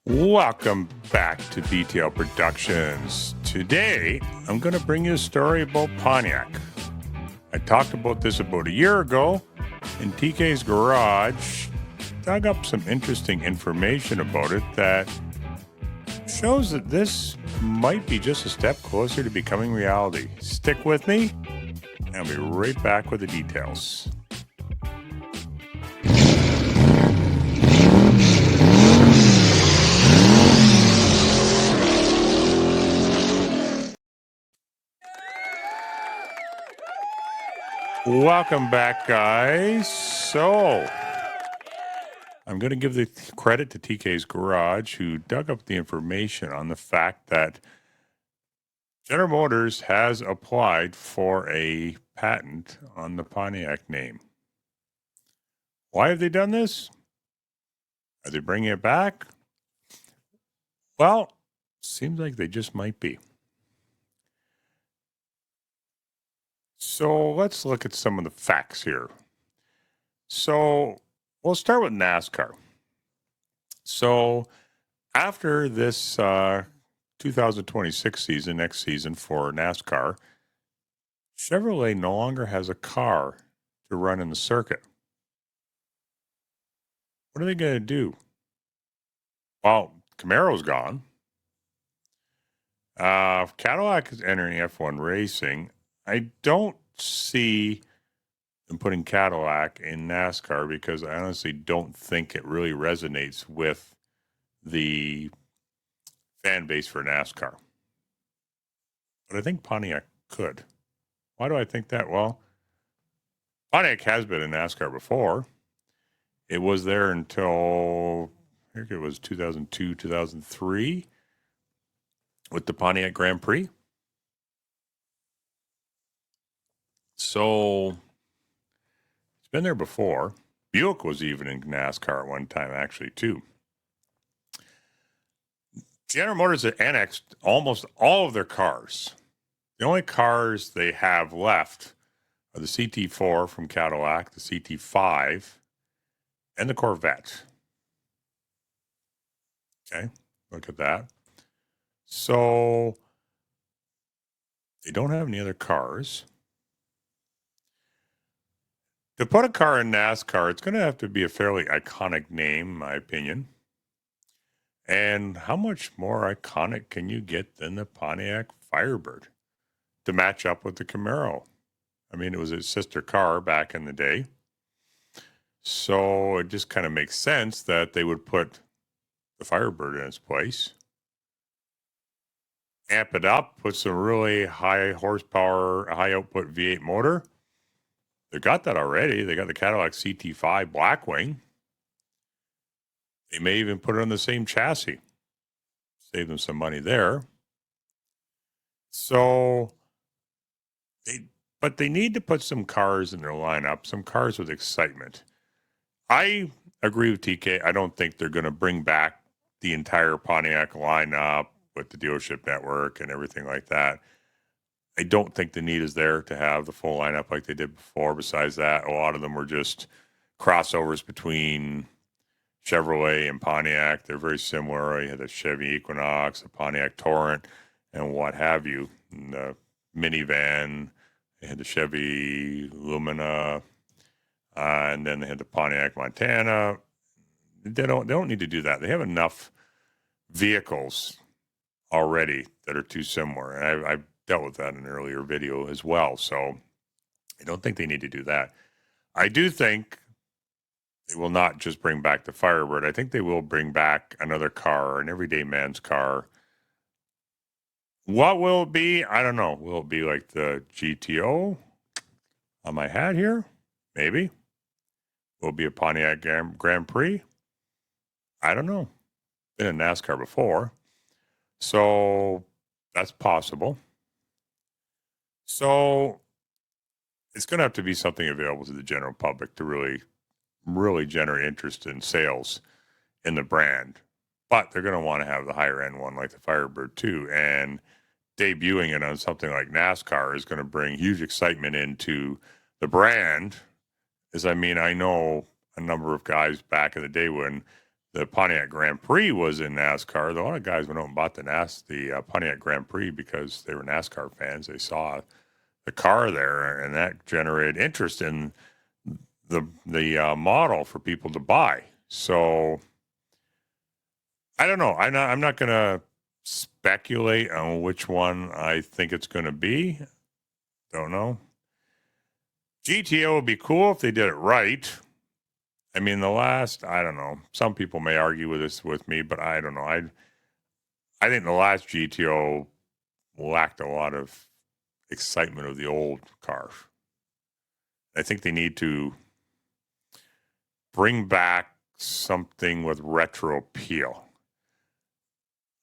Welcome back to Detail Productions. Today, I'm going to bring you a story about Pontiac. I talked about this about a year ago in TK's garage, dug up some interesting information about it that shows that this might be just a step closer to becoming reality. Stick with me, and I'll be right back with the details. Welcome back, guys. So, I'm going to give the credit to TK's Garage, who dug up the information on the fact that General Motors has applied for a patent on the Pontiac name. Why have they done this? Are they bringing it back? Well, seems like they just might be. So let's look at some of the facts here. So we'll start with NASCAR. So after this 2026 season, next season for NASCAR, Chevrolet no longer has a car to run in the circuit. What are they going to do? Well, Camaro's gone. Cadillac is entering F1 racing. I don't see them putting Cadillac in NASCAR because I honestly don't think it really resonates with the fan base for NASCAR. But I think Pontiac could. Why do I think that? Well, Pontiac has been in NASCAR before. It was there until, I think it was 2002, 2003 with the Pontiac Grand Prix. So it's been there before. Buick was even in NASCAR at one time, actually, too. General Motors had annexed almost all of their cars. The only cars they have left are the CT4 from Cadillac, the CT5, and the Corvette. Okay, look at that. So they don't have any other cars. To put a car in NASCAR, it's going to have to be a fairly iconic name, in my opinion. And how much more iconic can you get than the Pontiac Firebird to match up with the Camaro? I mean, it was its sister car back in the day. So it just kind of makes sense that they would put the Firebird in its place. Amp it up, put some really high horsepower, high output V8 motor. They got that already. They got the Cadillac CT5 Blackwing. They may even put it on the same chassis. Save them some money there. So, but they need to put some cars in their lineup, some cars with excitement. I agree with TK. I don't think they're going to bring back the entire Pontiac lineup with the dealership network and everything like that. I don't think the need is there to have the full lineup like they did before. Besides that, a lot of them were just crossovers between Chevrolet and Pontiac. They're very similar. You had the Chevy Equinox, the Pontiac Torrent, and what have you. And the minivan, they had the Chevy Lumina, and then they had the Pontiac Montana. They don't need to do that. They have enough vehicles already that are too similar. And I've dealt with that in an earlier video as well. So I don't think they need to do that. I do think they will not just bring back the Firebird. I think they will bring back another car, an everyday man's car. What will it be? I don't know. Will it be like the GTO on my hat here? Maybe. Will it be a Pontiac Grand Prix? I don't know. Been in NASCAR before. So that's possible. So it's going to have to be something available to the general public to really generate interest in sales in the brand. But they're going to want to have the higher end one like the Firebird too. And debuting it on something like NASCAR is going to bring huge excitement into the brand. I know a number of guys back in the day when the Pontiac Grand Prix was in NASCAR. A lot of guys went out and bought the Pontiac Grand Prix because they were NASCAR fans. They saw the car there, and that generated interest in the model for people to buy. So I don't know. I'm not going to speculate on which one I think it's going to be. Don't know. GTO would be cool if they did it right. I mean, I don't know. Some people may argue with me, but I don't know. I think the last GTO lacked a lot of excitement of the old car. I think they need to bring back something with retro appeal.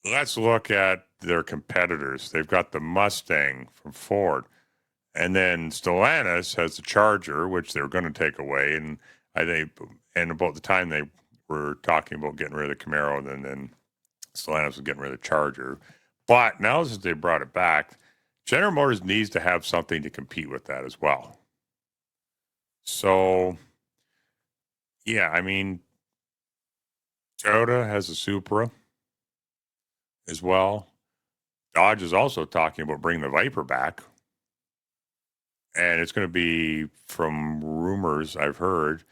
Let's look at their competitors. They've got the Mustang from Ford, and then Stellantis has the Charger, which they're going to take away. And I think, and about the time they were talking about getting rid of the Camaro, and then Stellantis was getting rid of the Charger. But now since they brought it back, General Motors needs to have something to compete with that as well. So, yeah, I mean, Toyota has a Supra as well. Dodge is also talking about bringing the Viper back. And it's going to be, from rumors I've heard,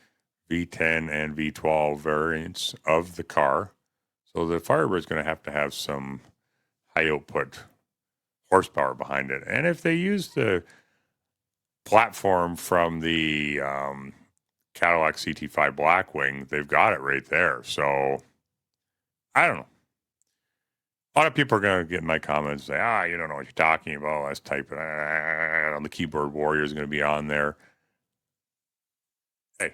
V10 and V12 variants of the car. So the Firebird is going to have some high output horsepower behind it. And if they use the platform from the Cadillac CT5 Blackwing, they've got it right there. So I don't know. A lot of people are going to get in my comments and say, you don't know what you're talking about. Let's type it on the keyboard warrior is going to be on there. Hey,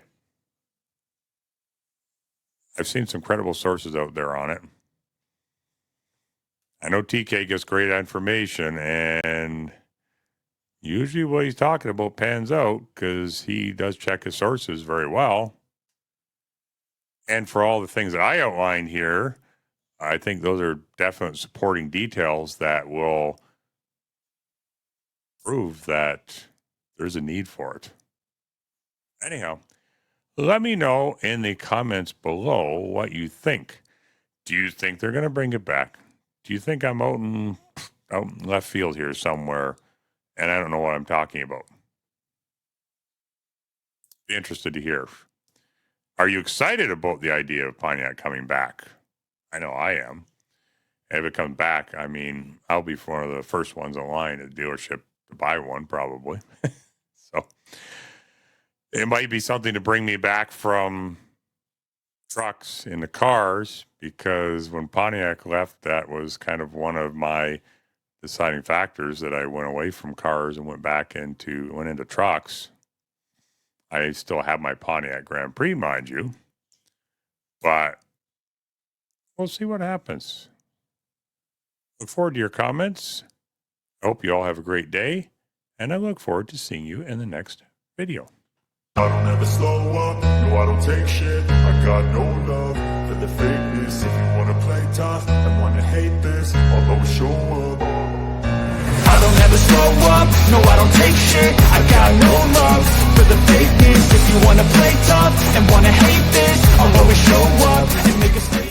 I've seen some credible sources out there on it. I know TK gets great information, and usually what he's talking about pans out because he does check his sources very well. And for all the things that I outlined here, I think those are definite supporting details that will prove that there's a need for it. Anyhow, let me know in the comments below what you think. Do you think they're going to bring it back? Do you think I'm out in left field here somewhere and I don't know what I'm talking about? Be interested to hear. Are you excited about the idea of Pontiac coming back? I know I am. If it comes back, I mean, I'll be one of the first ones in line at the dealership to buy one, probably. So it might be something to bring me back from trucks into cars, because when Pontiac left, that was kind of one of my deciding factors that I went away from cars and went into trucks. I still have my Pontiac Grand Prix, mind you, but we'll see what happens. Look forward to your comments. I hope you all have a great day, and I look forward to seeing you in the next video. I don't ever slow up, no I don't take shit. I got no love for the fakeness. If you wanna play tough and wanna hate this, I'll always show up. I don't ever slow up, no I don't take shit. I got no love for the fakeness. If you wanna play tough and wanna hate this, I'll always show up and make a statement.